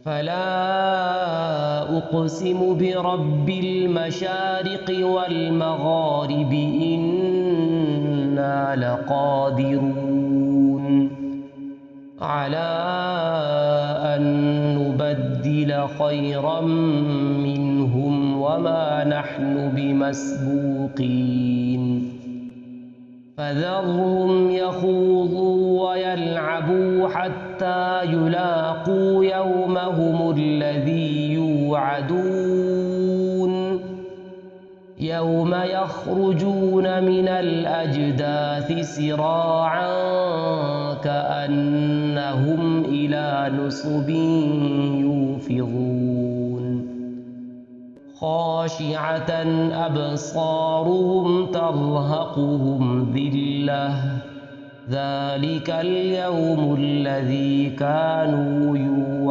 فلا أقسم برب المشارق والمغارب إنا لقادرون على أن نبدل خيرا منهم وما نحن بمسبوقين فذرهم يخوضوا ويلعبوا حتى يلاقوا يومهم الذي يوعدون يوم يخرجون من الأجداث سراعا كأنهم إلى نصب يوفضون خاشعة أبصارهم ترهقهم ذلة ذلك اليوم الذي كانوا يوعدون